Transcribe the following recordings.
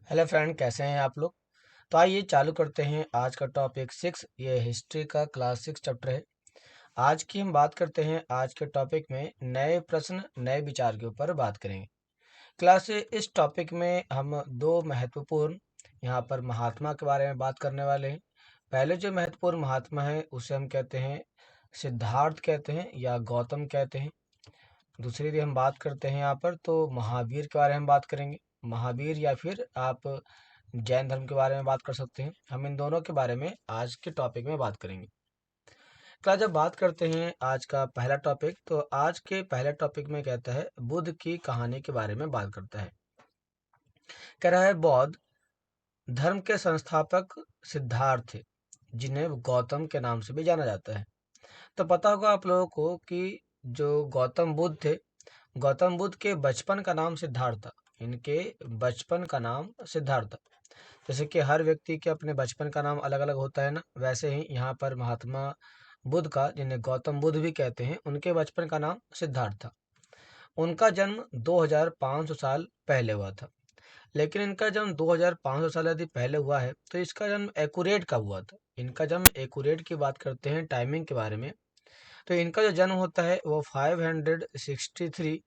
Hello friend, कैसे हैं आप लोग। तो आइए चालू करते हैं आज का टॉपिक 6। ये हिस्ट्री का क्लास 6 चैप्टर है। आज की हम बात करते हैं, आज के टॉपिक में नए प्रश्न नए विचार के ऊपर बात करेंगे। इस टॉपिक में हम दो महत्वपूर्ण यहाँ पर महात्मा के बारे में बात करने वाले हैं। पहले जो महत्वपूर्ण महात्मा है उसे हम कहते हैं सिद्धार्थ कहते हैं या गौतम कहते हैं। दूसरी यदि हम बात करते हैं यहाँ पर तो महावीर के बारे में बात करेंगे। महावीर या फिर आप जैन धर्म के बारे में बात कर सकते हैं। हम इन दोनों के बारे में आज के टॉपिक में बात करेंगे। जब बात करते हैं आज का पहला टॉपिक, तो आज के पहले टॉपिक में कहता है बुद्ध की कहानी के बारे में बात करता है। कह रहा है बौद्ध धर्म के संस्थापक सिद्धार्थ थे, जिन्हें गौतम के नाम से भी जाना जाता है। तो पता होगा आप लोगों को कि जो गौतम बुद्ध थे, गौतम बुद्ध के बचपन का नाम सिद्धार्थ था। इनके बचपन का नाम सिद्धार्थ था। जैसे कि हर व्यक्ति के अपने बचपन का नाम अलग अलग होता है ना, वैसे ही यहाँ पर महात्मा बुद्ध का, जिन्हें गौतम बुद्ध भी कहते हैं, उनके बचपन का नाम सिद्धार्थ था। उनका जन्म 2500 साल पहले हुआ था। लेकिन इनका जन्म 2500 साल यदि पहले हुआ है तो इसका जन्म एक्यूरेट कब हुआ था। इनका जन्म एक्यूरेट की बात करते हैं, टाइमिंग के बारे में। तो इनका जो जन्म होता है वो 563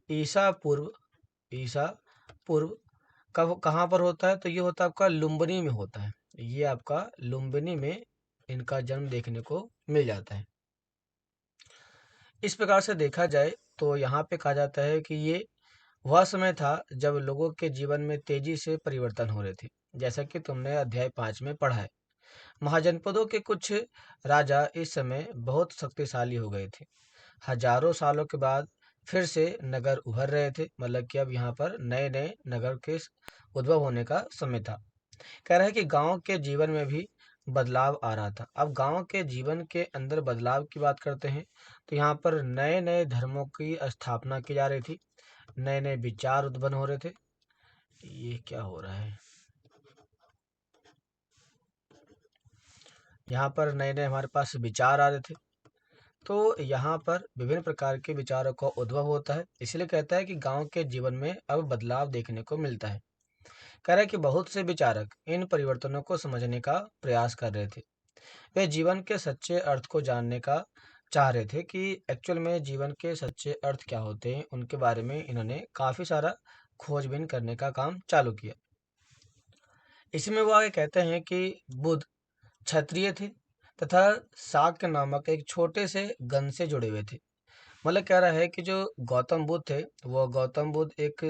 ईसा पूर्व, ईसा पूर्व कब कहाँ पर होता है, तो ये होता है आपका लुम्बिनी में होता है। ये आपका लुम्बिनी में इनका जन्म देखने को मिल जाता है। इस प्रकार से देखा जाए तो यहाँ पे कहा जाता है कि ये वह समय था जब लोगों के जीवन में तेजी से परिवर्तन हो रहे थे। जैसा कि तुमने अध्याय 5 में पढ़ा है, महाजनपदों के कुछ राजा इस समय बहुत शक्तिशाली हो गए थे। हजारों सालों के बाद फिर से नगर उभर रहे थे, मतलब कि अब यहाँ पर नए नए नगर के उद्भव होने का समय था। कह रहा है कि गांव के जीवन में भी बदलाव आ रहा था। अब गांव के जीवन के अंदर बदलाव की बात करते हैं तो यहाँ पर नए नए धर्मों की स्थापना की जा रही थी, नए नए विचार उत्पन्न हो रहे थे। ये क्या हो रहा है, यहाँ पर नए नए हमारे पास विचार आ रहे थे। तो यहाँ पर विभिन्न प्रकार के विचारों का उद्भव होता है, इसलिए कहता है कि गांव के जीवन में अब बदलाव देखने को मिलता है। कह रहा है कि बहुत से विचारक इन परिवर्तनों को समझने का प्रयास कर रहे थे। वे जीवन के सच्चे अर्थ को जानने का चाह रहे थे कि एक्चुअल में जीवन के सच्चे अर्थ क्या होते हैं। उनके बारे में इन्होंने काफी सारा खोजबीन करने का काम चालू किया। इसमें वो आगे कहते हैं कि बुद्ध क्षत्रिय थे तथा शाक्य नामक एक छोटे से गण से जुड़े हुए थे। मतलब कह रहा है कि जो गौतम बुद्ध थे, वो गौतम बुद्ध एक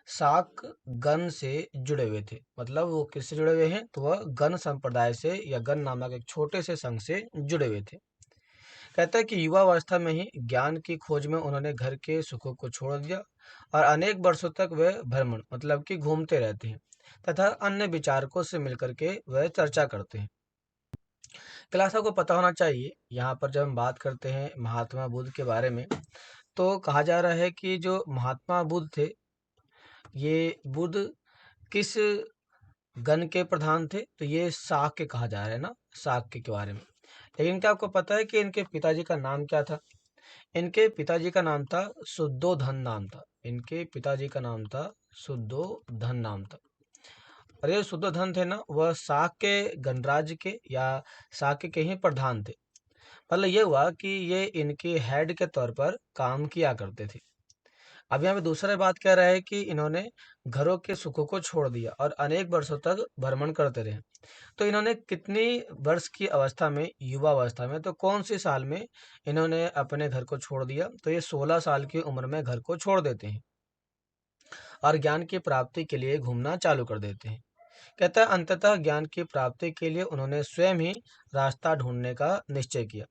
शाक गण से जुड़े हुए थे। मतलब वो किससे जुड़े हुए हैं, तो वह गण संप्रदाय से या गण नामक एक छोटे से संघ से जुड़े हुए थे। कहता है कि युवा अवस्था में ही ज्ञान की खोज में उन्होंने घर के सुखों को छोड़ दिया और अनेक वर्षों तक वे भ्रमण, मतलब कि घूमते रहते हैं तथा अन्य विचारकों से मिलकर के वह चर्चा करते हैं। क्लास को पता होना चाहिए, यहाँ पर जब हम बात करते हैं महात्मा बुद्ध के बारे में, तो कहा जा रहा है कि जो महात्मा बुद्ध थे, ये बुद्ध किस गण के प्रधान थे, तो ये शाक्य कहा जा रहा है ना, शाक्य के बारे में। लेकिन क्या आपको पता है कि इनके पिताजी का नाम क्या था। इनके पिताजी का नाम था शुद्धोधन नाम था। इनके पिताजी का नाम था शुद्धोधन नाम था। और ये शुद्धोधन थे ना, वह शाक्य गणराज्य के या शाक्य के ही प्रधान थे। मतलब ये हुआ कि ये इनके हेड के तौर पर काम किया करते थे। अब यहाँ पे दूसरा बात कह रहा है कि इन्होंने घरों के सुखों को छोड़ दिया और अनेक वर्षों तक भ्रमण करते रहे। तो इन्होंने कितनी वर्ष की अवस्था में, युवा अवस्था में, तो कौन सी साल में इन्होंने अपने घर को छोड़ दिया, तो ये 16 साल की उम्र में घर को छोड़ देते हैं और ज्ञान की प्राप्ति के लिए घूमना चालू कर देते हैं। कहता है अंततः ज्ञान की प्राप्ति के लिए उन्होंने स्वयं ही रास्ता ढूंढने का निश्चय किया।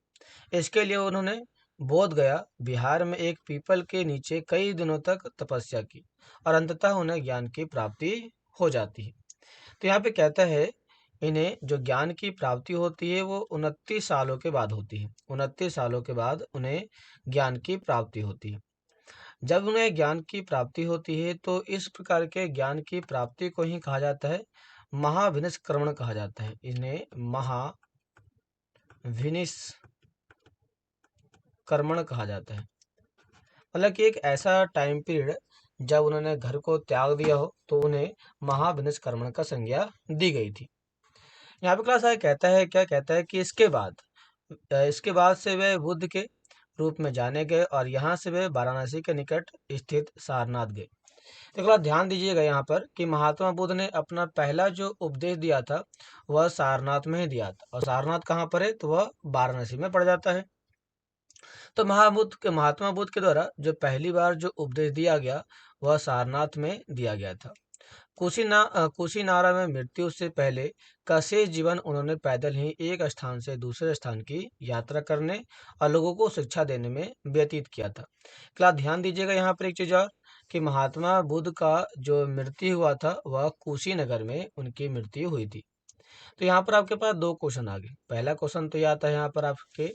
इसके लिए उन्होंने बोध गया बिहार में एक पीपल के नीचे कई दिनों तक तपस्या की और अंततः उन्हें ज्ञान की प्राप्ति हो जाती है। तो यहाँ पे कहता है इन्हें जो ज्ञान की प्राप्ति होती है वो 29 सालों के बाद होती है। 29 सालों के बाद उन्हें ज्ञान की प्राप्ति होती है। जब उन्हें ज्ञान की प्राप्ति होती है तो इस प्रकार के ज्ञान की प्राप्ति को ही कहा जाता है महाविनिष्क्रमण कहा जाता है। इन्हें महाविनिष्क्रमण कहा जाता है। मतलब कि एक ऐसा टाइम पीरियड जब उन्होंने घर को त्याग दिया हो तो उन्हें महाविनिष्क्रमण का संज्ञा दी गई थी। यहाँ पे क्लास आगे कहता है, क्या कहता है कि इसके बाद से वे बुद्ध के रूप में जाने गए और यहाँ से वे वाराणसी के निकट स्थित सारनाथ गए। तो एक बार ध्यान दीजिएगा यहाँ पर कि महात्मा बुद्ध ने अपना पहला जो उपदेश दिया था वह सारनाथ में ही दिया था, और सारनाथ कहाँ पर है तो वह वाराणसी में पड़ जाता है। तो महात्मा बुद्ध के द्वारा जो पहली बार जो उपदेश दिया गया वह सारनाथ में दिया गया था। कुशीनारा में मृत्यु से पहले का शेष जीवन उन्होंने पैदल ही एक स्थान से दूसरे स्थान की यात्रा करने और लोगों को शिक्षा देने में व्यतीत किया था। क्या ध्यान दीजिएगा यहाँ पर एक चीज और, कि महात्मा बुद्ध का जो मृत्यु हुआ था वह कुशीनगर में उनकी मृत्यु हुई थी। तो यहाँ पर आपके पास दो क्वेश्चन आ गए। पहला क्वेश्चन तो यह आता है यहाँ पर आपके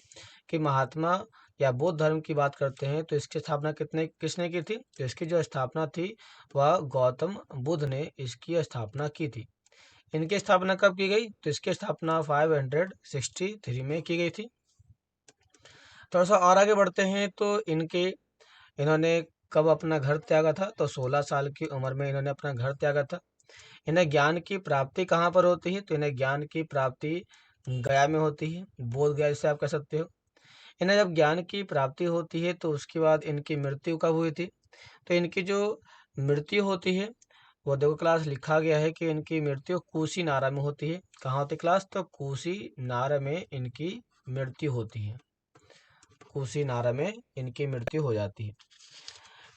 कि महात्मा या बौद्ध धर्म की बात करते हैं तो इसकी स्थापना किसने की थी, तो इसकी जो स्थापना थी वह गौतम बुद्ध ने इसकी स्थापना की थी। इनकी स्थापना कब की गई, तो इसकी स्थापना 563 में की गई थी। थोड़ा सा और आगे बढ़ते हैं तो इन्होंने कब अपना घर त्यागा था, तो 16 साल की उम्र में इन्होंने अपना घर त्यागा था। इन्हें ज्ञान की प्राप्ति कहाँ पर होती है, तो इन्हें ज्ञान की प्राप्ति गया में होती है, बोध गया जिसे आप कह सकते हो। इन्हें जब ज्ञान की प्राप्ति होती है तो उसके बाद इनकी मृत्यु कब हुई थी, तो इनकी जो मृत्यु होती है वो देखो क्लास लिखा गया है कि इनकी मृत्यु कुशीनारा में होती है। कहाँ होती क्लास, तो कुशीनारा में इनकी मृत्यु होती है, कुशीनारा में इनकी मृत्यु हो जाती है।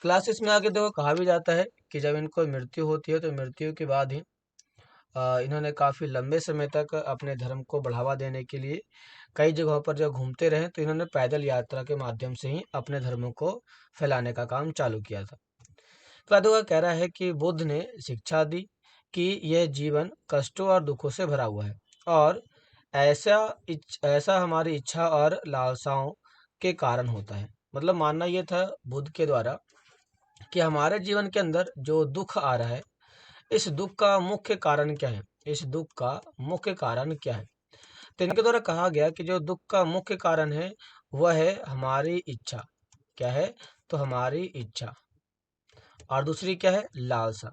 क्लासेस में आगे देखो कहा भी जाता है कि जब इनको मृत्यु होती है तो मृत्यु के बाद ही इन्होंने काफ़ी लंबे समय तक अपने धर्म को बढ़ावा देने के लिए कई जगहों पर जब घूमते रहे तो इन्होंने पैदल यात्रा के माध्यम से ही अपने धर्म को फैलाने का काम चालू किया था। तो कह रहा है कि बुद्ध ने शिक्षा दी कि यह जीवन कष्टों और दुखों से भरा हुआ है, और ऐसा हमारी इच्छा और लालसाओं के कारण होता है। मतलब मानना यह था बुद्ध के द्वारा कि हमारे जीवन के अंदर जो दुख आ रहा है, इस दुख का मुख्य कारण क्या है, इस दुख का मुख्य कारण क्या है। तो इनके द्वारा कहा गया कि जो दुख का मुख्य कारण है वह है हमारी इच्छा। क्या है, तो हमारी इच्छा, और दूसरी क्या है, लालसा।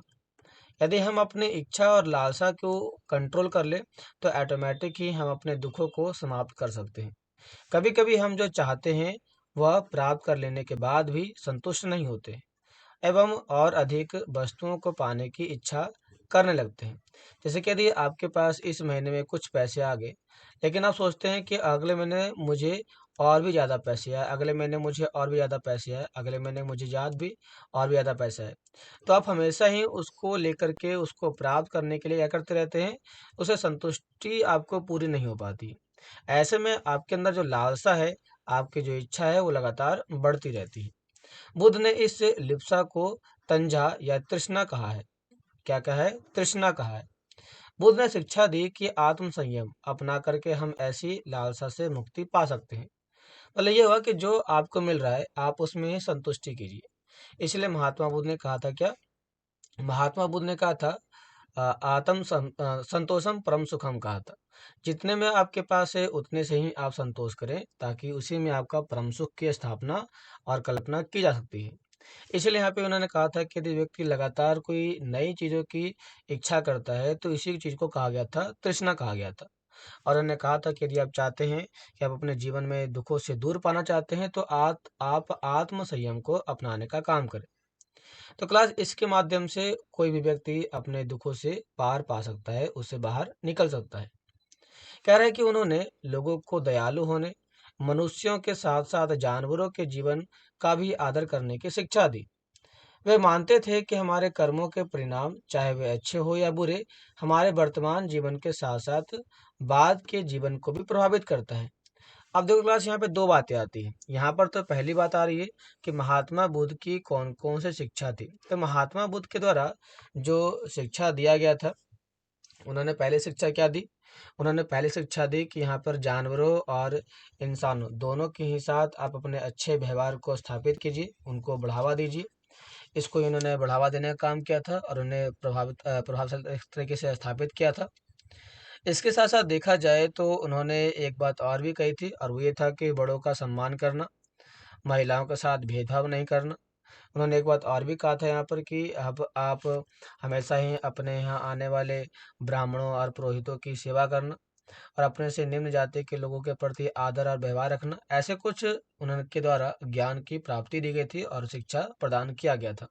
यदि हम अपनी इच्छा और लालसा को कंट्रोल कर ले तो ऑटोमेटिक ही हम अपने दुखों को समाप्त कर सकते हैं। कभी कभी हम जो चाहते हैं वह प्राप्त कर लेने के बाद भी संतुष्ट नहीं होते एवं और अधिक वस्तुओं को पाने की इच्छा करने लगते हैं। जैसे कि यदि आपके पास इस महीने में कुछ पैसे आ गए, लेकिन आप सोचते हैं कि अगले महीने मुझे और भी ज़्यादा पैसे आए, अगले महीने मुझे और भी ज़्यादा पैसे आए, अगले महीने मुझे याद भी और भी ज़्यादा पैसा है। तो आप हमेशा ही उसको लेकर के उसको प्राप्त करने के लिए क्या करते रहते हैं, उसे संतुष्टि आपको पूरी नहीं हो पाती। ऐसे में आपके अंदर जो लालसा है, आपकी जो इच्छा है वो लगातार बढ़ती रहती है। बुद्ध ने इस लिप्सा को तंजा या तृष्णा कहा है। क्या कहा है, तृष्णा कहा है। बुद्ध ने शिक्षा दी कि आत्म संयम अपना करके हम ऐसी लालसा से मुक्ति पा सकते हैं। मतलब ये हुआ कि जो आपको मिल रहा है आप उसमें ही संतुष्टि कीजिए। इसलिए महात्मा बुद्ध ने कहा था क्या, महात्मा बुद्ध ने कहा था संतोषम परम सुखम कहा था। जितने में आपके पास है उतने से ही आप संतोष करें, ताकि उसी में आपका परम सुख की स्थापना और कल्पना की जा सकती है। इसलिए यहाँ पे उन्होंने कहा था कि यदि व्यक्ति लगातार कोई नई चीज़ों की इच्छा करता है तो इसी चीज़ को कहा गया था, तृष्णा कहा गया था। और उन्होंने कहा था कि यदि आप चाहते हैं कि आप अपने जीवन में दुखों से दूर पाना चाहते हैं तो आप आत्म संयम को अपनाने का काम करें। तो क्लास इसके माध्यम से कोई भी व्यक्ति अपने दुखों से पार पा सकता है, उससे बाहर निकल सकता है। कह रहे हैं कि उन्होंने लोगों को दयालु होने, मनुष्यों के साथ साथ जानवरों के जीवन का भी आदर करने की शिक्षा दी। वे मानते थे कि हमारे कर्मों के परिणाम, चाहे वे अच्छे हो या बुरे, हमारे वर्तमान जीवन के साथ साथ बाद के जीवन को भी प्रभावित करता है। अब देखो क्लास, यहाँ पे दो बातें आती हैं। यहाँ पर तो पहली बात आ रही है कि महात्मा बुद्ध की कौन कौन से शिक्षा थी। तो महात्मा बुद्ध के द्वारा जो शिक्षा दिया गया था, उन्होंने पहले शिक्षा क्या दी, उन्होंने पहले शिक्षा दी कि यहाँ पर जानवरों और इंसानों दोनों के ही साथ आप अपने अच्छे व्यवहार को स्थापित कीजिए, उनको बढ़ावा दीजिए। इसको इन्होंने बढ़ावा देने का काम किया था और उन्हें प्रभावशाली तरीके से स्थापित किया था। इसके साथ साथ देखा जाए तो उन्होंने एक बात और भी कही थी, और वो ये था कि बड़ों का सम्मान करना, महिलाओं के साथ भेदभाव नहीं करना, उन्होंने एक बात और भी कहा था यहाँ पर कि अब आप हमेशा ही अपने यहाँ आने वाले ब्राह्मणों और पुरोहितों की सेवा करना और अपने से निम्न जाति के लोगों के प्रति आदर और व्यवहार रखना, ऐसे कुछ उनके द्वारा ज्ञान की प्राप्ति दी गई थी और शिक्षा प्रदान किया गया था।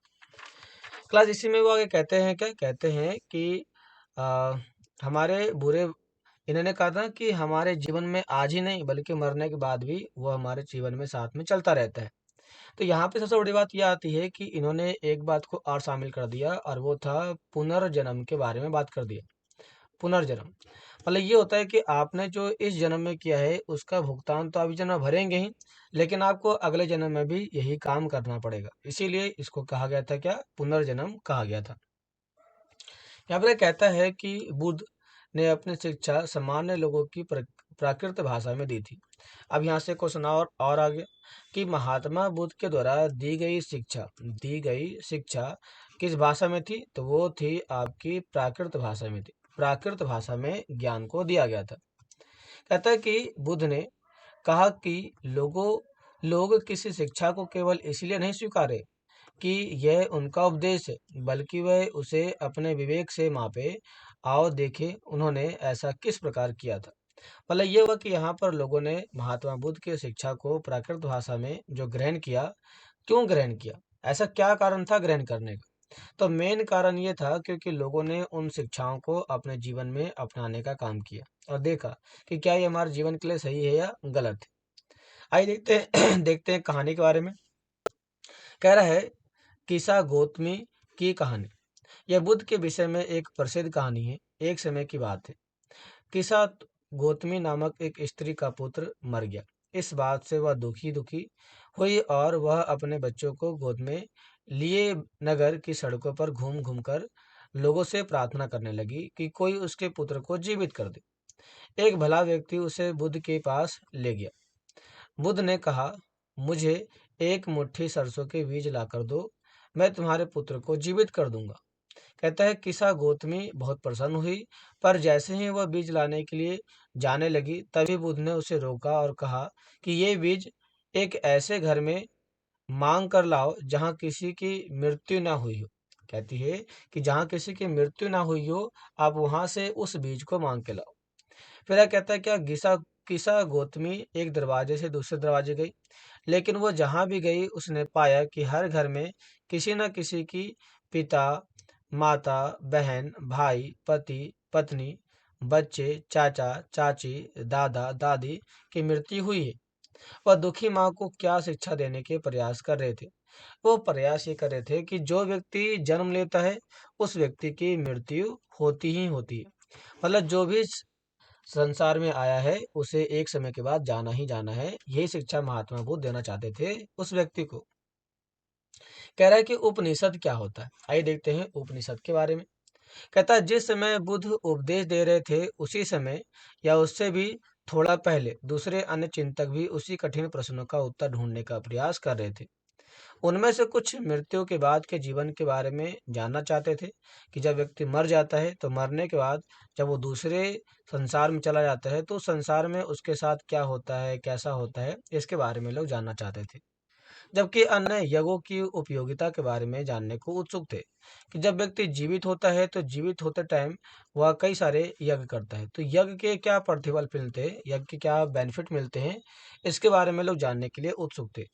क्लास इसी में वो आगे कहते हैं, क्या कहते हैं कि आ, हमारे बुरे इन्होंने कहा था कि हमारे जीवन में आज ही नहीं बल्कि मरने के बाद भी वो हमारे जीवन में साथ में चलता रहता है। तो यहाँ पे सबसे बड़ी बात यह आती है कि इन्होंने एक बात को और शामिल कर दिया और वो था पुनर्जन्म के बारे में बात कर दिया। पुनर्जन्म मतलब ये होता है कि आपने जो इस जन्म में किया है उसका भुगतान तो आप इस जन्म में भरेंगे ही, लेकिन आपको अगले जन्म में भी यही काम करना पड़ेगा। इसीलिए इसको कहा गया था, क्या, पुनर्जन्म कहा गया था। यहाँ पर ये कहता है कि बुद्ध ने अपनी शिक्षा सामान्य लोगों की प्राकृत भाषा में दी थी। अब यहाँ से क्वेश्चन और आ गया कि महात्मा बुद्ध के द्वारा दी गई शिक्षा किस भाषा में थी, तो वो थी आपकी प्राकृत भाषा में थी। प्राकृत भाषा में ज्ञान को दिया गया था। कहता है कि बुद्ध ने कहा कि लोग किसी शिक्षा को केवल इसलिए नहीं स्वीकारे कि यह उनका उपदेश है, बल्कि वह उसे अपने विवेक से मापे। आओ देखें उन्होंने ऐसा किस प्रकार किया था। मतलब ये हुआ कि यहाँ पर लोगों ने महात्मा बुद्ध की शिक्षा को प्राकृत भाषा में जो ग्रहण किया, क्यों ग्रहण किया, ऐसा क्या कारण था ग्रहण करने का। तो मेन कारण ये था क्योंकि लोगों ने उन शिक्षाओं को अपने जीवन में अपनाने का काम किया और देखा कि क्या ये हमारे जीवन के लिए सही है या गलत है। आइए देखते हैं देखते हैं कहानी के बारे में। कह रहा है किसा गौतमी की कहानी। यह बुद्ध के विषय में एक प्रसिद्ध कहानी है। एक समय की बात है। किसा गौतमी नामक एक स्त्री का पुत्र मर गया। इस बात से वह दुखी दुखी हुई और वह अपने बच्चों को गोद में लिए नगर की सड़कों पर घूम घूम कर लोगों से प्रार्थना करने लगी कि कोई उसके पुत्र को जीवित कर दे। एक भला व्यक्ति उसे बुद्ध के पास ले गया। बुद्ध ने कहा, मुझे एक मुट्ठी सरसों के बीज लाकर दो, मैं तुम्हारे पुत्र को जीवित कर दूंगा। कहता है किसा गौतमी बहुत प्रसन्न हुई, पर जैसे ही वह बीज लाने के लिए जाने लगी तभी बुद्ध ने उसे रोका और कहा कि ये बीज एक ऐसे घर में मांग कर लाओ जहाँ किसी की मृत्यु ना हुई हो। कहती है कि जहाँ किसी की मृत्यु ना हुई हो, आप वहां से उस बीज को मांग के लाओ। फिर यह कहता है क्या किसा किसा गौतमी एक दरवाजे से दूसरे दरवाजे गई, लेकिन वो जहां भी गई उसने पाया कि हर घर में किसी न किसी की पिता, माता, बहन, भाई, पति, पत्नी, बच्चे, चाचा, चाची, दादा, दादी की मृत्यु हुई है। वह दुखी माँ को क्या शिक्षा देने के प्रयास कर रहे थे। वो प्रयास ये कर रहे थे कि जो व्यक्ति जन्म लेता है उस व्यक्ति की मृत्यु होती ही होती है। मतलब जो भी संसार में आया है उसे एक समय के बाद जाना ही जाना है। यही शिक्षा महात्मा बुद्ध देना चाहते थे उस व्यक्ति को। कह रहा है कि उपनिषद क्या होता है। आइए देखते हैं उपनिषद के बारे में। कहता है जिस समय बुद्ध उपदेश दे रहे थे उसी समय या उससे भी थोड़ा पहले दूसरे अन्य चिंतक भी उसी कठिन प्रश्नों का उत्तर ढूंढने का प्रयास कर रहे थे। उनमें से कुछ मृत्यु के बाद के जीवन के बारे में जानना चाहते थे कि जब व्यक्ति मर जाता है तो मरने के बाद जब वो दूसरे संसार में चला जाता है तो उस संसार में उसके साथ क्या होता है, कैसा होता है, इसके बारे में लोग जानना चाहते थे। जबकि अन्य यज्ञों की उपयोगिता के बारे में जानने को उत्सुक थे कि जब व्यक्ति जीवित होता है तो जीवित होते टाइम वह कई सारे यज्ञ करता है, तो यज्ञ के क्या प्रतिफल मिलते हैं, यज्ञ के क्या बेनिफिट मिलते हैं, इसके बारे में लोग जानने के लिए उत्सुक थे।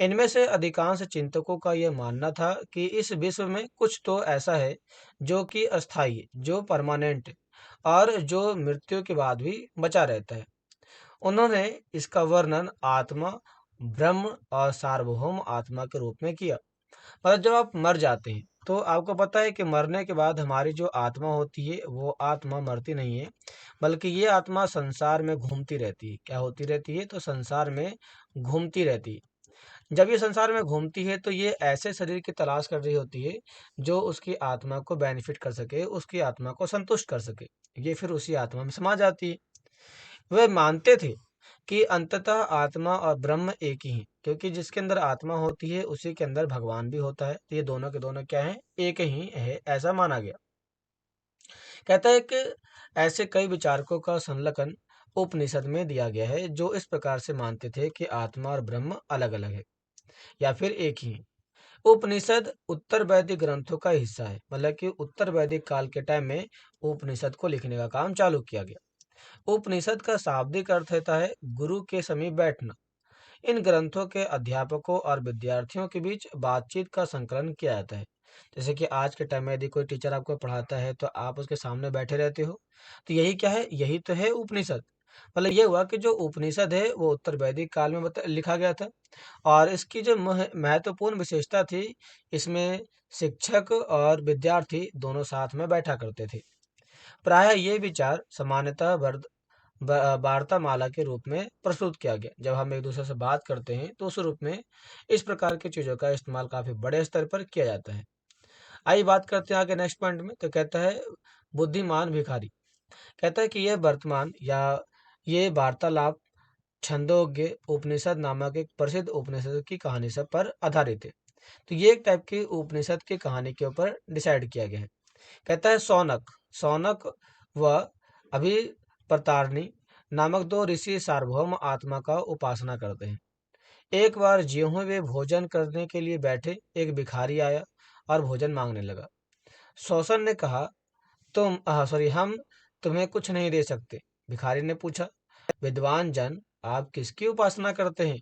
इनमें से अधिकांश चिंतकों का यह मानना था कि इस विश्व में कुछ तो ऐसा है जो कि अस्थायी है, जो परमानेंट है और जो मृत्यु के बाद भी बचा रहता है। उन्होंने इसका वर्णन आत्मा, ब्रह्म और सार्वभौम आत्मा के रूप में किया। मतलब जब आप मर जाते हैं तो आपको पता है कि मरने के बाद हमारी जो आत्मा होती है वो आत्मा मरती नहीं है, बल्कि ये आत्मा संसार में घूमती रहती है। क्या होती रहती है, तो संसार में घूमती रहती है। जब ये संसार में घूमती है तो ये ऐसे शरीर की तलाश कर रही होती है जो उसकी आत्मा को बेनिफिट कर सके, उसकी आत्मा को संतुष्ट कर सके। ये फिर उसी आत्मा में समा जाती है। वे मानते थे कि अंततः आत्मा और ब्रह्म एक ही हैं, क्योंकि जिसके अंदर आत्मा होती है उसी के अंदर भगवान भी होता है। तो ये दोनों के दोनों क्या हैं, एक ही है, ऐसा माना गया। कहता है कि ऐसे कई विचारकों का संलग्न उपनिषद में दिया गया है जो इस प्रकार से मानते थे कि आत्मा और ब्रह्म अलग अलग है या फिर एक ही है। उपनिषद उत्तर वैदिक ग्रंथों का हिस्सा है, मतलब कि उत्तर वैदिक काल के टाइम में उपनिषद को लिखने का काम चालू किया गया। उपनिषद का शाब्दिक अर्थ होता है गुरु के समीप बैठना। इन ग्रंथों के अध्यापकों और विद्यार्थियों के बीच बातचीत का संकलन किया जाता है। जैसे कि आज के टाइम में यदि कोई टीचर आपको पढ़ाता है तो आप उसके सामने बैठे रहते हो, तो यही क्या है, यही तो है उपनिषद। मतलब ये हुआ कि जो उपनिषद है वो उत्तर वैदिक काल में लिखा गया था। और इसकी जो महत्वपूर्ण विशेषता थी, इसमें शिक्षक और विद्यार्थी दोनों साथ में बैठा करते थे। प्रायः ये विचार सामान्यतः वार्तामाला के रूप में प्रस्तुत किया गया। जब हम एक दूसरे से बात करते हैं तो उस रूप में इस प्रकार की चीज़ों का इस्तेमाल काफ़ी बड़े स्तर पर किया जाता है। आइए बात करते हैं आगे नेक्स्ट पॉइंट में। तो कहता है बुद्धिमान भिखारी। कहता है कि यह वर्तमान या ये वार्तालाप छंदोग्य उपनिषद नामक एक प्रसिद्ध उपनिषद की कहानी सब पर आधारित है। तो ये एक टाइप की उपनिषद की कहानी के ऊपर डिसाइड किया गया है। कहता है सौनक सौनक व अभिप्रतारिणी नामक दो ऋषि सार्वभौम आत्मा का उपासना करते हैं। एक बार ज्यों ही वे भोजन करने के लिए बैठे, एक भिखारी आया और भोजन मांगने लगा। शोषण ने कहा, हम तुम्हें कुछ नहीं दे सकते। भिखारी ने पूछा, विद्वान जन, आप किसकी उपासना करते हैं?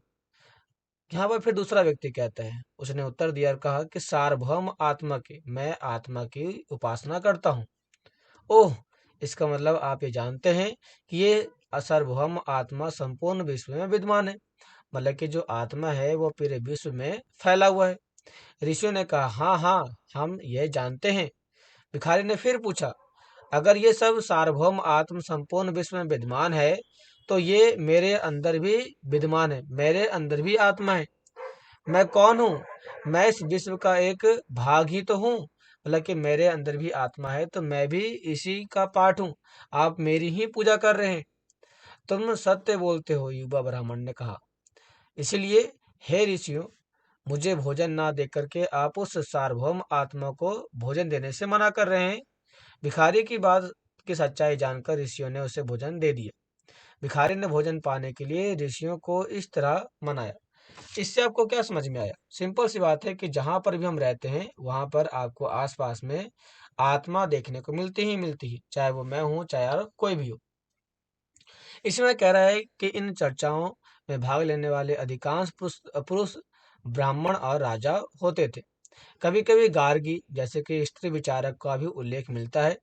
यहाँ पर फिर दूसरा व्यक्ति कहता है, उसने उत्तर दिया और कहा कि सार्वभौम आत्मा की, मैं आत्मा की उपासना करता हूँ। ओह! इसका मतलब आप ये जानते हैं कि ये सार्वभौम आत्मा संपूर्ण विश्व में विद्यमान है। मतलब कि जो आत्मा है वो पूरे विश्व में फैला हुआ है। ऋषियों ने कहा, हाँ हाँ, हम यह जानते हैं। भिखारी ने फिर पूछा, अगर ये सब सार्वभौम आत्म संपूर्ण विश्व में विद्यमान है, तो ये मेरे अंदर भी विद्यमान है, मेरे अंदर भी आत्मा है। मैं कौन हूँ? मैं इस विश्व का एक भाग ही तो हूँ। मतलब कि मेरे अंदर भी आत्मा है, तो मैं भी इसी का पार्ट हूँ। आप मेरी ही पूजा कर रहे हैं। तुम सत्य बोलते हो, युवा ब्राह्मण ने कहा। इसलिए हे ऋषियों, मुझे भोजन ना देकर के आप उस सार्वभौम आत्मा को भोजन देने से मना कर रहे हैं। भिखारी की बात की सच्चाई जानकर ऋषियों ने उसे भोजन दे दिया। भिखारी ने भोजन पाने के लिए ऋषियों को इस तरह मनाया। इससे आपको क्या समझ में आया? सिंपल सी बात है कि जहां पर भी हम रहते हैं वहां पर आपको आसपास में आत्मा देखने को मिलती ही, चाहे वो मैं हूँ, चाहे और कोई भी हो। इसमें कह रहा है कि इन चर्चाओं में भाग लेने वाले अधिकांश पुरुष ब्राह्मण और राजा होते थे। कभी कभी गार्गी जैसे कि स्त्री विचारक का भी उल्लेख मिलता है।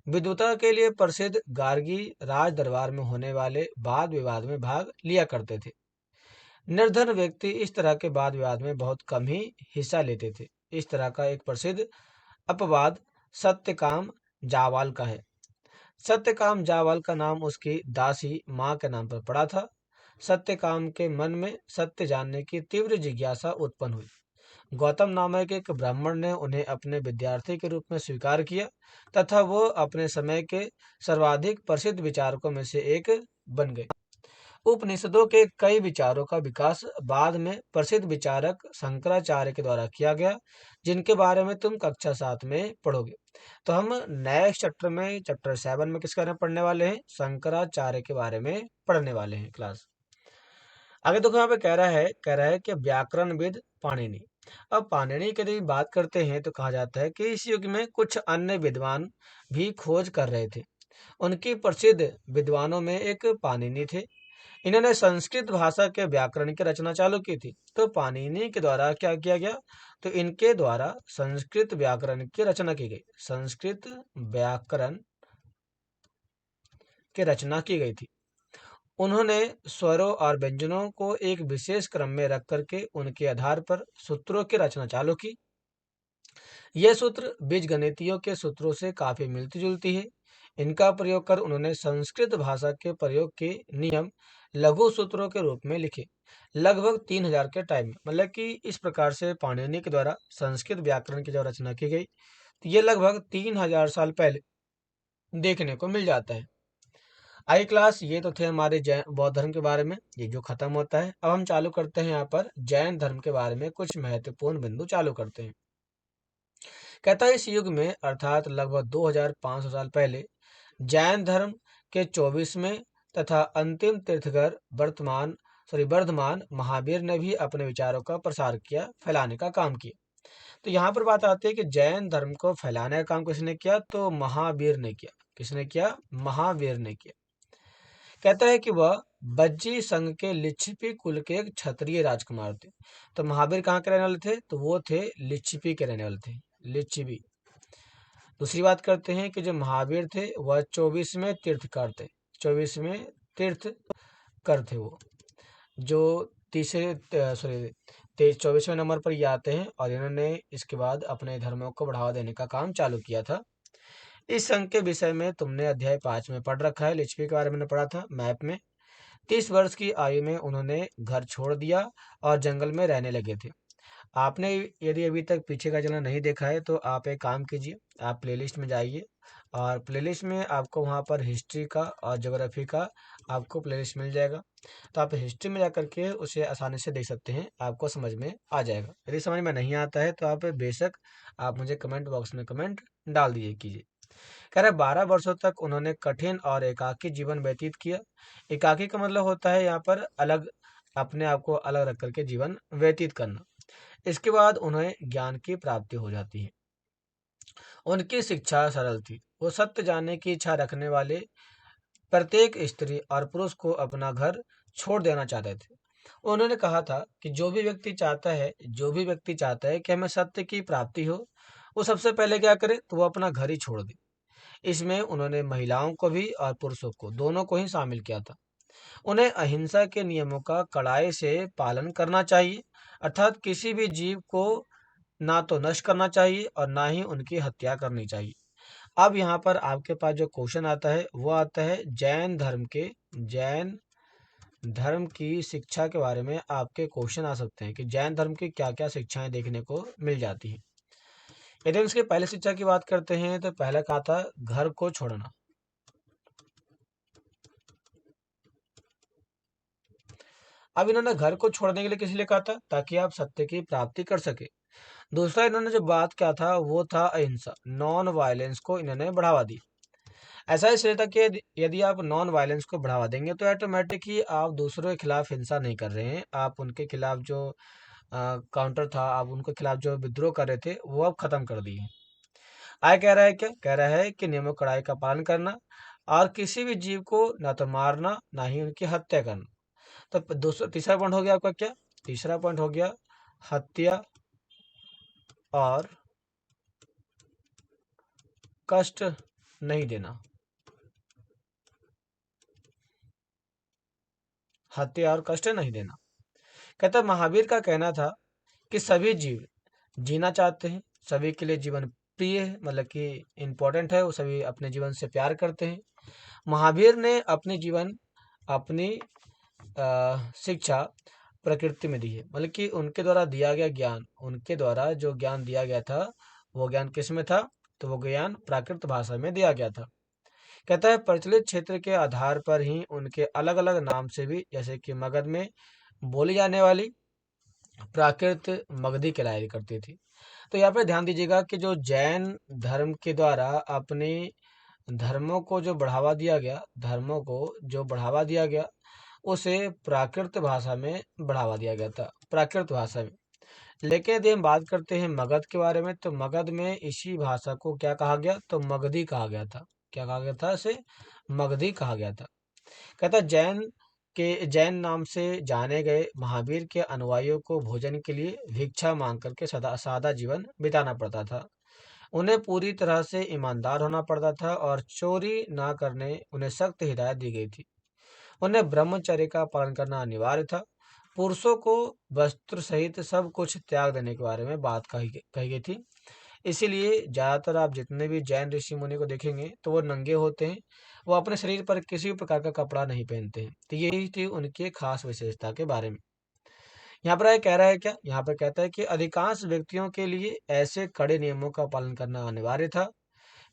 विद्वता के लिए प्रसिद्ध गार्गी राज दरबार में होने वाले वाद विवाद में भाग लिया करते थे। निर्धन व्यक्ति इस तरह के वाद विवाद में बहुत कम ही हिस्सा लेते थे। इस तरह का एक प्रसिद्ध अपवाद सत्यकाम जावाल का है। सत्यकाम जावाल का नाम उसकी दासी माँ के नाम पर पड़ा था। सत्यकाम के मन में सत्य जानने की तीव्र जिज्ञासा उत्पन्न हुई। गौतम नामक एक ब्राह्मण ने उन्हें अपने विद्यार्थी के रूप में स्वीकार किया तथा वो अपने समय के सर्वाधिक प्रसिद्ध विचारकों में से एक बन गए। उपनिषदों के कई विचारों का विकास बाद में प्रसिद्ध विचारक शंकराचार्य के द्वारा किया गया, जिनके बारे में तुम कक्षा 7 में पढ़ोगे। तो हम नेक्स्ट चैप्टर में, चैप्टर 7 में किसके बारे में पढ़ने वाले हैं? शंकराचार्य के बारे में पढ़ने वाले हैं क्लास। आगे देखो यहाँ पे कह रहा है कि व्याकरणविद पाणिनि। अब पाणिनि की यदि बात करते हैं तो कहा जाता है कि इस युग में कुछ अन्य विद्वान भी खोज कर रहे थे। उनकी प्रसिद्ध विद्वानों में एक पाणिनि थे। इन्होंने संस्कृत भाषा के व्याकरण की रचना चालू की थी। तो पाणिनि के द्वारा क्या किया गया? तो इनके द्वारा संस्कृत व्याकरण की रचना की गई। संस्कृत व्याकरण की रचना की गई थी। उन्होंने स्वरों और व्यंजनों को एक विशेष क्रम में रख करके उनके आधार पर सूत्रों की रचना चालू की। ये सूत्र बीजगणितीयों के सूत्रों से काफी मिलती जुलती है। इनका प्रयोग कर उन्होंने संस्कृत भाषा के प्रयोग के नियम लघु सूत्रों के रूप में लिखे, लगभग 3000 के टाइम में। मतलब कि इस प्रकार से पाणिनि के द्वारा संस्कृत व्याकरण की जब रचना की गई, तो ये लगभग 3000 साल पहले देखने को मिल जाता है। आई क्लास, ये तो थे हमारे जैन बौद्ध धर्म के बारे में, ये जो खत्म होता है। अब हम चालू करते हैं यहाँ पर जैन धर्म के बारे में कुछ महत्वपूर्ण बिंदु चालू करते हैं। कहता है इस युग में अर्थात लगभग 2500 साल पहले जैन धर्म के 24वें तथा अंतिम तीर्थकर वर्धमान महावीर ने भी अपने विचारों का प्रसार किया, फैलाने का काम किया। तो यहाँ पर बात आती है कि जैन धर्म को फैलाने का काम किसने किया, तो महावीर ने किया। किसने किया? महावीर ने किया। कहता है कि वह बज्जी संघ के लिच्छिपी कुल के एक क्षत्रिय राजकुमार थे। तो महावीर कहाँ के रहने वाले थे? तो वो थे लिच्छिपी के रहने वाले थे, लिच्छिपी। दूसरी बात करते हैं कि जो महावीर थे वह 24वें तीर्थकर थे। 24वें तीर्थकर थे वो, जो तीसरे सॉरी 24वें नंबर पर ये आते हैं, और इन्होंने इसके बाद अपने धर्मों को बढ़ावा देने का काम चालू किया था। इस संघ के विषय में तुमने अध्याय 5 में पढ़ रखा है, लिच्छवी के बारे में पढ़ा था मैप में। 30 वर्ष की आयु में उन्होंने घर छोड़ दिया और जंगल में रहने लगे थे। आपने यदि अभी तक पीछे का चैनल नहीं देखा है तो आप एक काम कीजिए, आप प्लेलिस्ट में जाइए, और प्लेलिस्ट में आपको वहाँ पर हिस्ट्री का और ज्योग्राफी का आपको प्लेलिस्ट मिल जाएगा। तो आप हिस्ट्री में जाकर के उसे आसानी से देख सकते हैं, आपको समझ में आ जाएगा। यदि समझ में नहीं आता है तो आप बेशक आप मुझे कमेंट बॉक्स में कमेंट डाल दीजिए कीजिए। कह रहे 12 वर्षों तक उन्होंने कठिन और एकाकी जीवन व्यतीत किया। एकाकी का मतलब होता है यहाँ पर अलग, अपने आप को अलग रख करके जीवन व्यतीत करना। इसके बाद उन्हें ज्ञान की प्राप्ति हो जाती है। उनकी शिक्षा सरल थी। वो सत्य जानने की इच्छा रखने वाले प्रत्येक स्त्री और पुरुष को अपना घर छोड़ देना चाहते थे। उन्होंने कहा था कि जो भी व्यक्ति चाहता है कि हमें सत्य की प्राप्ति हो, वो सबसे पहले क्या करे, तो वो अपना घर ही छोड़ दे। इसमें उन्होंने महिलाओं को भी और पुरुषों को, दोनों को ही शामिल किया था। उन्हें अहिंसा के नियमों का कड़ाई से पालन करना चाहिए, अर्थात किसी भी जीव को ना तो नष्ट करना चाहिए और ना ही उनकी हत्या करनी चाहिए। अब यहाँ पर आपके पास जो क्वेश्चन आता है वो आता है जैन धर्म की शिक्षा के बारे में आपके क्वेश्चन आ सकते हैं कि जैन धर्म की क्या क्या शिक्षाएं देखने को मिल जाती हैं। यदि हम इसके पहले शिक्षा की बात करते हैं तो पहला कहा था घर को छोड़ना। अब इन्होंने घर को छोड़ने के लिए किस लिए कहा था? ताकि आप सत्य की प्राप्ति कर सके। दूसरा इन्होंने जो बात किया था वो था अहिंसा, नॉन वायलेंस को इन्होंने बढ़ावा दी। ऐसा इसलिए था कि यदि आप नॉन वायलेंस को बढ़ावा देंगे तो ऑटोमेटिक ही आप दूसरों के खिलाफ हिंसा नहीं कर रहे हैं, आप उनके खिलाफ जो काउंटर था, आप उनके खिलाफ जो विद्रोह कर रहे थे वो अब खत्म कर दिए। आगे कह रहा है क्या? कह रहा है कि नियमों कड़ाई का पालन करना और किसी भी जीव को ना तो मारना ना ही उनकी हत्या करना। तो दूसरा तीसरा पॉइंट हो गया आपका क्या? तीसरा पॉइंट हो गया हत्या और कष्ट नहीं देना। हत्या और कष्ट नहीं देना। कहता महावीर का कहना था कि सभी जीव जीना चाहते हैं, सभी के लिए जीवन प्रिय है, मतलब कि इम्पोर्टेंट है, वो सभी अपने जीवन से प्यार करते हैं। महावीर ने अपनी शिक्षा प्रकृति में दी है, मतलब कि उनके द्वारा दिया गया ज्ञान, उनके द्वारा जो ज्ञान दिया गया था वो ज्ञान किस में था? तो वो ज्ञान प्राकृत भाषा में दिया गया था। कहता है प्रचलित क्षेत्र के आधार पर ही उनके अलग अलग नाम से भी, जैसे कि मगध में बोली जाने वाली प्राकृत मगधी कहलाया करती थी। तो यहाँ पे ध्यान दीजिएगा कि जो जैन धर्म के द्वारा अपने धर्मों को जो बढ़ावा दिया गया उसे प्राकृत भाषा में बढ़ावा दिया गया था, प्राकृत भाषा में। लेकिन यदि हम बात करते हैं मगध के बारे में तो मगध में इसी भाषा को क्या कहा गया? तो मगधी कहा गया था। क्या कहा गया था? इसे मगधी कहा गया था। कहता जैन नाम से जाने गए महावीर के अनुयायियों को भोजन के लिए भिक्षा मांग करके सदा सादा जीवन बिताना पड़ता था। उन्हें पूरी तरह से ईमानदार होना पड़ता था और चोरी ना करने उन्हें सख्त हिदायत दी गई थी। उन्हें ब्रह्मचर्य का पालन करना अनिवार्य था। पुरुषों को वस्त्र सहित सब कुछ त्याग देने के बारे में बात कही गई थी। इसीलिए ज्यादातर आप जितने भी जैन ऋषि मुनि को देखेंगे तो वो नंगे होते हैं, वो अपने शरीर पर किसी भी प्रकार का कपड़ा नहीं पहनते हैं। तो यही थी उनकी खास विशेषता के बारे में। यहाँ पर कह रहा है क्या? यहाँ पर कहता है कि अधिकांश व्यक्तियों के लिए ऐसे कड़े नियमों का पालन करना अनिवार्य था।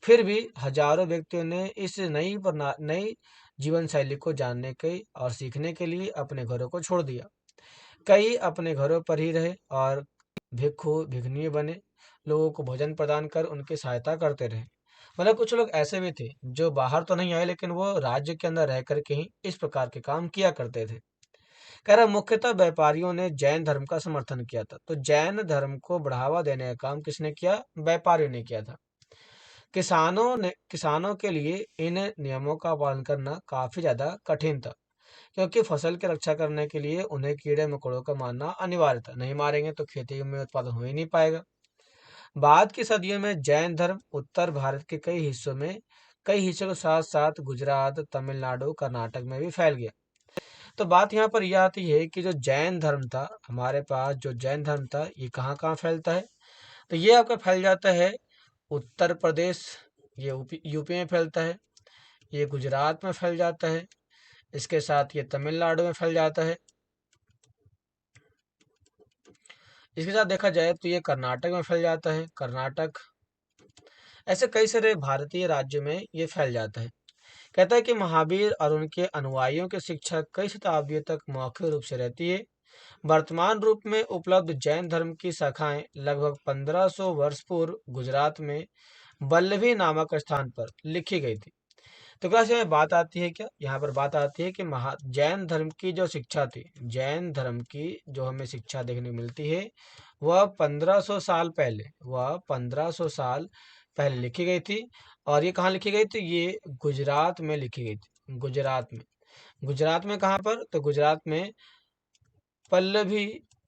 फिर भी हजारों व्यक्तियों ने इस नई जीवन शैली को जानने के और सीखने के लिए अपने घरों को छोड़ दिया। कई अपने घरों पर ही रहे और भिखनी बने, लोगों को भोजन प्रदान कर उनकी सहायता करते रहे। मतलब कुछ लोग ऐसे भी थे जो बाहर तो नहीं आए लेकिन वो राज्य के अंदर रह करके ही इस प्रकार के काम किया करते थे। कह रहा मुख्यतः व्यापारियों ने जैन धर्म का समर्थन किया था। तो जैन धर्म को बढ़ावा देने का काम किसने किया? व्यापारियों ने किया था। किसानों के लिए इन नियमों का पालन करना काफी ज्यादा कठिन था, क्योंकि फसल की रक्षा करने के लिए उन्हें कीड़े मकोड़ों का मारना अनिवार्य था। नहीं मारेंगे तो खेती में उत्पादन हो ही नहीं पाएगा। बाद की सदियों में जैन धर्म उत्तर भारत के कई हिस्सों के साथ साथ गुजरात, तमिलनाडु, कर्नाटक में भी फैल गया। तो बात यहाँ पर यह आती है कि जो जैन धर्म था, हमारे पास जो जैन धर्म था, ये कहाँ कहाँ फैलता है? तो ये आपका फैल जाता है उत्तर प्रदेश, ये यूपी में फैलता है, ये गुजरात में फैल जाता है, इसके साथ ये तमिलनाडु में फैल जाता है, इसके साथ देखा जाए तो ये कर्नाटक में फैल जाता है, कर्नाटक, ऐसे कई सारे भारतीय राज्यों में ये फैल जाता है। कहता है कि महावीर और उनके अनुयायियों की शिक्षा कई शताब्दियों तक मौखिक रूप से रहती है। वर्तमान रूप में उपलब्ध जैन धर्म की शाखाएं लगभग 1500 वर्ष पूर्व गुजरात में वल्लभी नामक स्थान पर लिखी गई थी। तो क्लास में बात आती है क्या? यहाँ पर बात आती है कि महा जैन धर्म की जो शिक्षा थी, जैन धर्म की जो हमें शिक्षा देखने को मिलती है, वह 1500 साल पहले लिखी गई थी। और ये कहाँ लिखी गई थी? ये गुजरात में लिखी गई थी। गुजरात में कहाँ पर? तो गुजरात में पल्लभी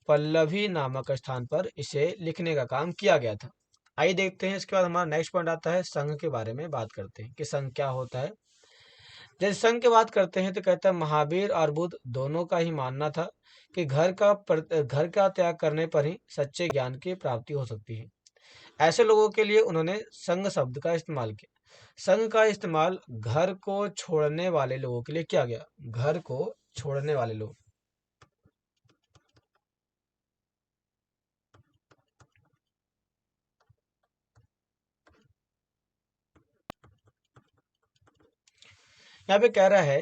पल्लभी नामक स्थान पर इसे लिखने का काम किया गया था। आइए देखते हैं, इसके बाद हमारा नेक्स्ट पॉइंट आता है संघ के बारे में बात करते हैं कि संघ क्या होता है। जैसे संघ की बात करते हैं तो कहता है महावीर और बुद्ध दोनों का ही मानना था कि घर का त्याग करने पर ही सच्चे ज्ञान की प्राप्ति हो सकती है। ऐसे लोगों के लिए उन्होंने संघ शब्द का इस्तेमाल किया। संघ का इस्तेमाल घर को छोड़ने वाले लोगों के लिए किया गया। घर को छोड़ने वाले लोग, यहाँ पे कह रहा है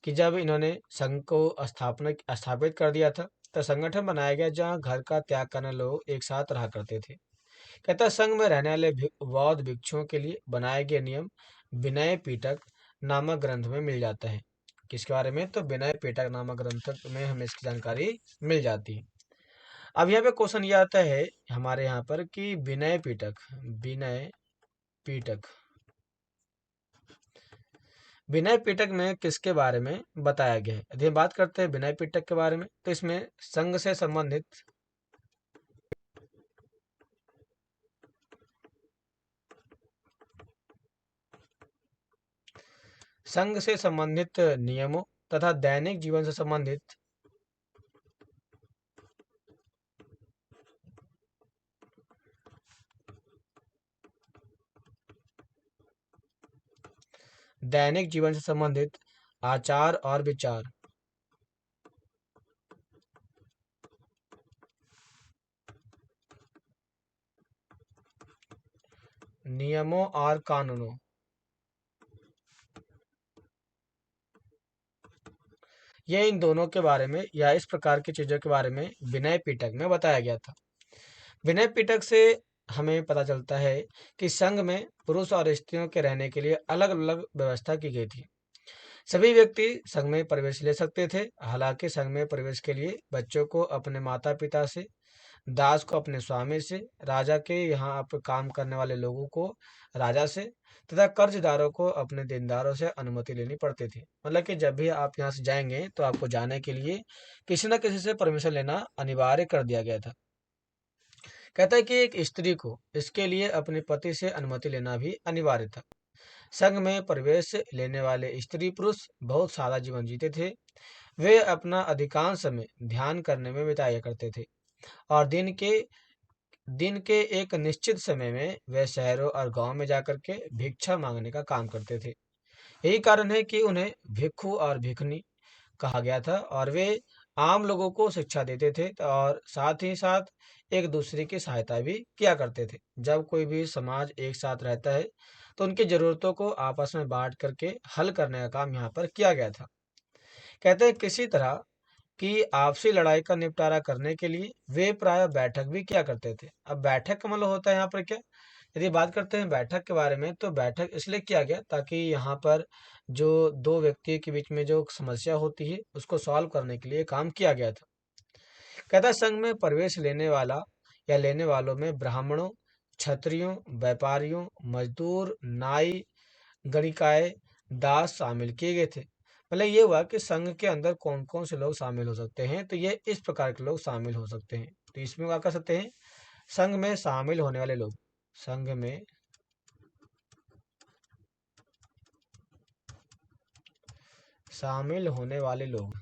कि जब इन्होंने संघ को स्थापित कर दिया था, तो संगठन बनाया गया जहाँ घर का त्याग करने लोग एक साथ रहा करते थे। कहता है संघ में रहने वाले बौद्ध भिक्षुओं के लिए बनाए गए नियम विनय पिटक नामक ग्रंथ में मिल जाता है। किसके बारे में? तो विनय पिटक नामक ग्रंथ में हमें इसकी जानकारी मिल जाती है। अब यहाँ पे क्वेश्चन ये आता है हमारे यहाँ पर कि विनय पिटक विनय पिटक में किसके बारे में बताया गया है? यदि हम बात करते हैं विनय पिटक के बारे में, तो इसमें संघ से संबंधित नियमों तथा दैनिक जीवन से संबंधित आचार और विचार, नियमों और कानूनों, ये इन दोनों के बारे में या इस प्रकार की चीजों के बारे में विनय पिटक में बताया गया था। विनय पिटक से हमें पता चलता है कि संघ में पुरुष और स्त्रियों के रहने के लिए अलग अलग व्यवस्था की गई थी। सभी व्यक्ति संघ में प्रवेश ले सकते थे। हालांकि संघ में प्रवेश के लिए बच्चों को अपने माता पिता से, दास को अपने स्वामी से, राजा के यहाँ पर काम करने वाले लोगों को राजा से तथा कर्जदारों को अपने देनदारों से अनुमति लेनी पड़ती थी। मतलब कि जब भी आप यहाँ से जाएंगे तो आपको जाने के लिए किसी न किसी से परमिशन लेना अनिवार्य कर दिया गया था। कहता है कि एक स्त्री को इसके लिए अपने पति से अनुमति लेना भी अनिवार्य था। संघ में प्रवेश लेने वाले स्त्री पुरुष बहुत सादा जीवन जीते थे। वे अपना अधिकांश समय ध्यान करने में बिताया करते थे और दिन के एक निश्चित समय में वे शहरों और गांव में जाकर के भिक्षा मांगने का काम करते थे। यही कारण है कि उन्हें भिक्षु और भिखनी कहा गया था और वे आम लोगों को शिक्षा देते थे और साथ ही साथ एक दूसरे की सहायता भी किया करते थे। जब कोई भी समाज एक साथ रहता है तो उनकी जरूरतों को आपस में बांट करके हल करने का काम यहाँ पर किया गया था। कहते हैं किसी तरह की आपसी लड़ाई का निपटारा करने के लिए वे प्राय बैठक भी किया करते थे। अब बैठक का मतलब होता है यहाँ पर क्या? यदि बात करते हैं बैठक के बारे में, तो बैठक इसलिए किया गया ताकि यहाँ पर जो दो व्यक्ति के बीच में जो समस्या होती है उसको सॉल्व करने के लिए काम किया गया था। कहता है संघ में प्रवेश लेने वाला या लेने वालों में ब्राह्मणों, क्षत्रियों, व्यापारियों, मजदूर, नाई, गणिकाय, दास शामिल किए गए थे। मतलब ये हुआ कि संघ के अंदर कौन कौन से लोग शामिल हो सकते हैं, तो ये इस प्रकार के लोग शामिल हो सकते हैं। तो इसमें क्या कर सकते हैं, संघ में शामिल होने वाले लोग, संघ में शामिल होने वाले लोग।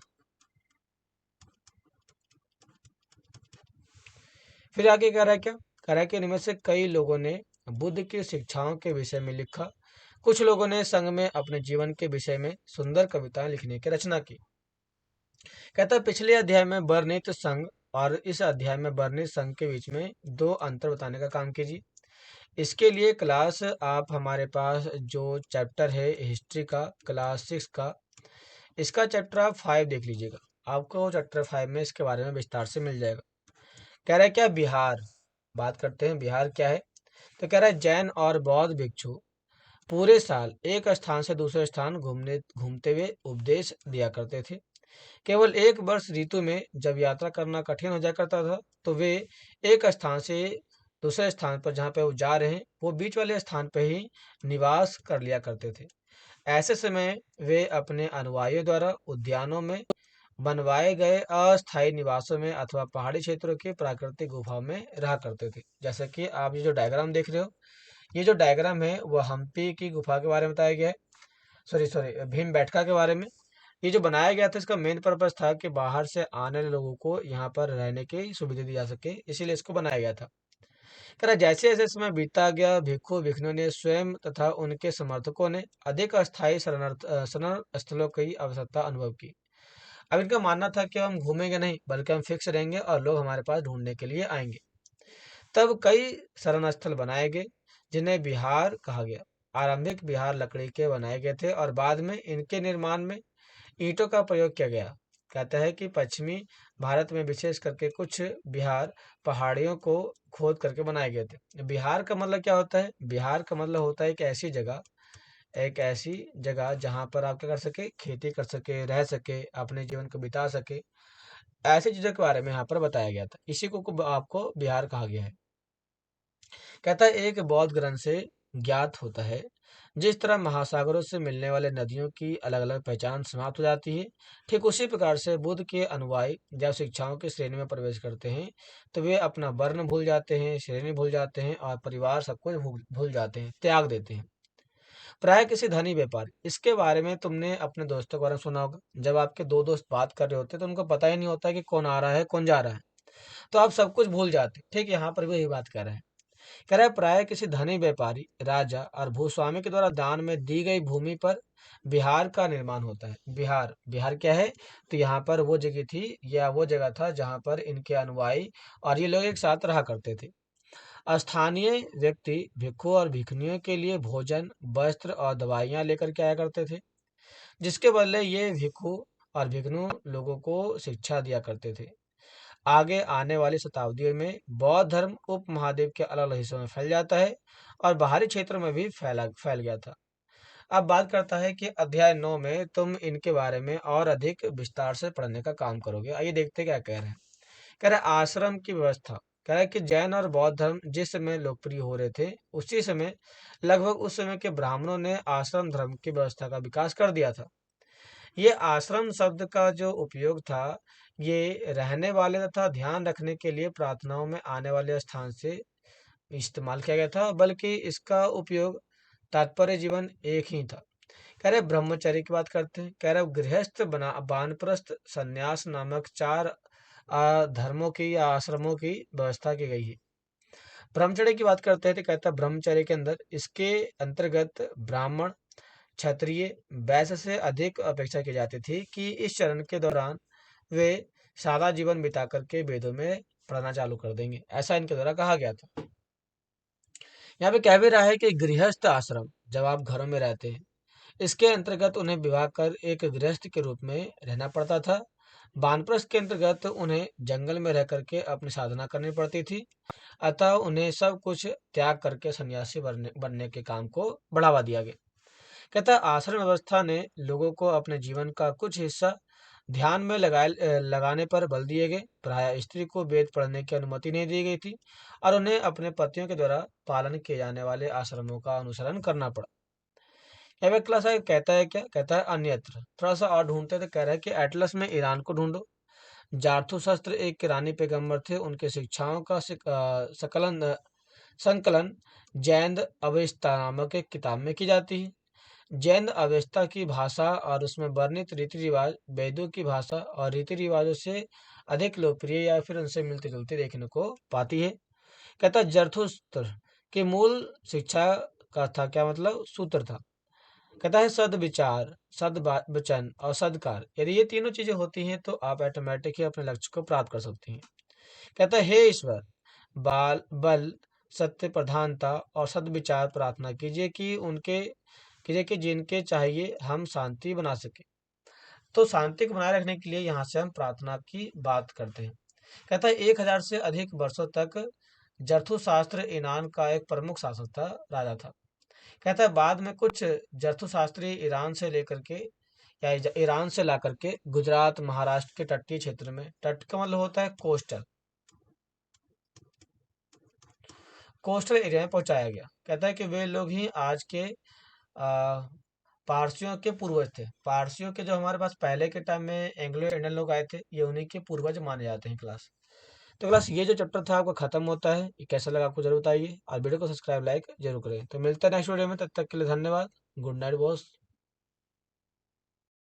फिर आगे कह रहा है क्या, कह रहा है कि इनमें से कई लोगों ने बुद्ध की शिक्षाओं के विषय में लिखा, कुछ लोगों ने संघ में अपने जीवन के विषय में सुंदर कविताएं लिखने की रचना की। कहता है पिछले अध्याय में वर्णित संघ और इस अध्याय में वर्णित संघ के बीच में दो अंतर बताने का काम कीजिए। इसके लिए क्लास आप हमारे पास जो चैप्टर है हिस्ट्री का, क्लास 6 का, इसका चैप्टर आप 5 देख लीजिएगा। आपको चैप्टर 5 में इसके बारे में विस्तार से मिल जाएगा। कह रहा है क्या, बिहार, बात करते हैं बिहार क्या है। तो कह रहा है जैन और बौद्ध भिक्षु पूरे साल एक स्थान से दूसरे स्थान घूमते हुए उपदेश दिया करते थे। केवल एक वर्ष ऋतु में जब यात्रा करना कठिन हो जाया करता था, तो वे एक स्थान से दूसरे स्थान पर जहाँ पे वो जा रहे हैं, वो बीच वाले स्थान पे ही निवास कर लिया करते थे। ऐसे समय वे अपने अनुयायियों द्वारा उद्यानों में बनवाए गए अस्थायी निवासों में अथवा पहाड़ी क्षेत्रों की प्राकृतिक गुफाओं में रहा करते थे। जैसे कि आप ये जो डायग्राम देख रहे हो, ये जो डायग्राम है वो हम्पी की गुफा के बारे में बताया गया है, सॉरी सॉरी भीम बैठका के बारे में। ये जो बनाया गया था इसका मेन पर्पस था कि बाहर से आने वाले लोगों को यहाँ पर रहने की सुविधा दी जा सके, इसीलिए इसको बनाया गया था। कह रहा जैसे जैसे समय बीतता गया, भिक्षु भिक्षुओं ने स्वयं तथा उनके समर्थकों ने अधिक अस्थायी शरण स्थलों की आवश्यकता अनुभव की। अब इनका मानना था कि हम घूमेंगे नहीं बल्कि हम फिक्स रहेंगे और लोग हमारे पास ढूंढने के लिए आएंगे। तब कई शरण स्थल बनाए गए जिन्हें बिहार कहा गया। आरंभिक बिहार लकड़ी के बनाए गए थे और बाद में इनके निर्माण में ईंटों का प्रयोग किया गया। कहता है कि पश्चिमी भारत में विशेष करके कुछ बिहार पहाड़ियों को खोद करके बनाए गए थे। बिहार का मतलब क्या होता है, बिहार का मतलब होता है एक ऐसी जगह जहाँ पर आप क्या कर सके, खेती कर सके, रह सके, अपने जीवन को बिता सके। ऐसी चीजों के बारे में यहाँ पर बताया गया था, इसी को आपको बिहार कहा गया है। कहता है एक बौद्ध ग्रंथ से ज्ञात होता है, जिस तरह महासागरों से मिलने वाले नदियों की अलग अलग पहचान समाप्त हो जाती है, ठीक उसी प्रकार से बुद्ध के अनुयायी जब शिक्षाओं की श्रेणी में प्रवेश करते हैं, तो वे अपना वर्ण भूल जाते हैं, श्रेणी भूल जाते हैं और परिवार सब कुछ भूल भूल जाते हैं, त्याग देते हैं। प्राय किसी धनी व्यापारी, इसके बारे में तुमने अपने दोस्तों के बारे में सुना होगा। जब आपके दो दोस्त बात कर रहे होते हैं तो उनको पता ही नहीं होता कि कौन आ रहा है कौन जा रहा है, तो आप सब कुछ भूल जाते हैं। ठीक यहाँ पर भी यही बात कर रहे हैं। कह रहा है प्राय किसी धनी व्यापारी, राजा और भूस्वामी के द्वारा दान में दी गई भूमि पर बिहार का निर्माण होता है। बिहार, बिहार क्या है, तो यहाँ पर वो जगह थी या वो जगह था जहाँ पर इनके अनुयायी और ये लोग एक साथ रहा करते थे। स्थानीय व्यक्ति भिक्षु और भिखनियों के लिए भोजन, वस्त्र और दवाइयाँ लेकर के आया करते थे, जिसके बदले ये भिक्षु और भिखनु लोगों को शिक्षा दिया करते थे। आगे आने वाली शताब्दियों में बौद्ध धर्म उपमहाद्वीप के अलग अलग हिस्सों में फैल जाता है और बाहरी क्षेत्रों में भी फैल गया था। अब बात करता है कि अध्याय 9 में तुम इनके बारे में और अधिक विस्तार से पढ़ने का काम करोगे। आइए देखते हैं क्या कह रहे हैं। कह रहे हैं आश्रम की व्यवस्था। कह रहा है कि जैन और बौद्ध धर्म जिस समय लोकप्रिय हो रहे थे, उसी समय लगभग उस समय के ब्राह्मणों ने आश्रम धर्म की व्यवस्था का विकास कर दिया था। ये आश्रम शब्द का जो उपयोग था, ये रहने वाले तथा ध्यान रखने के लिए प्रार्थनाओं में आने वाले स्थान से इस्तेमाल किया गया था, बल्कि इसका उपयोग तात्पर्य जीवन एक ही था। कह रहे ब्रह्मचर्य की बात करते हैं। कह रहे गृहस्थ बना वानप्रस्थ संन्यास नामक 4 धर्मों की या आश्रमों की व्यवस्था की गई है। ब्रह्मचर्य की बात करते हैं तो कहता है ब्रह्मचर्य के अंदर इसके अंतर्गत ब्राह्मण, क्षत्रिय, वैश्य से अधिक अपेक्षा की जाती थी कि इस चरण के दौरान वे सादा जीवन बिता करके वेदों में पढ़ना चालू कर देंगे, ऐसा इनके द्वारा कहा गया था। यहाँ पे कह भी रहा है कि गृहस्थ आश्रम, जब आप घरों में रहते हैं, इसके अंतर्गत उन्हें विवाह कर एक गृहस्थ के रूप में रहना पड़ता था। वानप्रस्थ के अंतर्गत उन्हें जंगल में रह करके अपनी साधना करनी पड़ती थी। अतः उन्हें सब कुछ त्याग करके सन्यासी बनने बनने के काम को बढ़ावा दिया गया। कहता है आश्रम व्यवस्था ने लोगों को अपने जीवन का कुछ हिस्सा ध्यान में लगाने पर बल दिए गए। प्रायः स्त्री को वेद पढ़ने की अनुमति नहीं दी गई थी और उन्हें अपने पतियों के द्वारा पालन किए जाने वाले आश्रमों का अनुसरण करना पड़ा। क्लास है कहता है क्या कहता है अन्यत्र थोड़ा सा और ढूंढते तो कह रहा है कि एटलस में ईरान को ढूंढो। जारथुस्त्र एक ईरानी पैगंबर थे। उनके शिक्षाओं का संकलन जैन अवेस्ता नामक एक किताब में की जाती है। जैन अवेस्ता की भाषा और उसमें वर्णित रीति रिवाज वेदों की भाषा और रीति रिवाजों से अधिक लोकप्रिय या फिर उनसे मिलती जुलती देखने को पाती है। कहता है जरथुस्त्र की मूल शिक्षा का था क्या मतलब सूत्र था। कहता है सद्विचार सद्वचन और सद्कार यदि ये तीनों चीजें होती हैं तो आप ऑटोमेटिक ही अपने लक्ष्य को प्राप्त कर सकते हैं। कहता है हे ईश्वर बाल बल सत्य प्रधानता और सद्विचार प्रार्थना कीजिए कि जिनके चाहिए हम शांति बना सके। तो शांति को बनाए रखने के लिए यहाँ से हम प्रार्थना की बात करते हैं। कहता है 1000 से अधिक वर्षों तक जरथुशास्त्र ईरान का एक प्रमुख शासक था राजा था। कहता है बाद में कुछ जरथुशास्त्री ईरान से लेकर के या ईरान से ला करके गुजरात महाराष्ट्र के तटीय क्षेत्र में तट का मतलब होता है कोस्टल एरिया में पहुंचाया गया। कहता है कि वे लोग ही आज के आ, पारसियों के पूर्वज थे। पारसियों के जो हमारे पास पहले के टाइम में एंग्लो इंडियन लोग आए थे ये उन्हीं के पूर्वज माने जाते हैं क्लास। तो क्लास ये जो चैप्टर था आपका खत्म होता है। ये कैसा लगा आपको जरूर बताइए और वीडियो को सब्सक्राइब लाइक जरूर करें। तो मिलता है नेक्स्ट वीडियो में, तब तक के लिए धन्यवाद। Good night boss.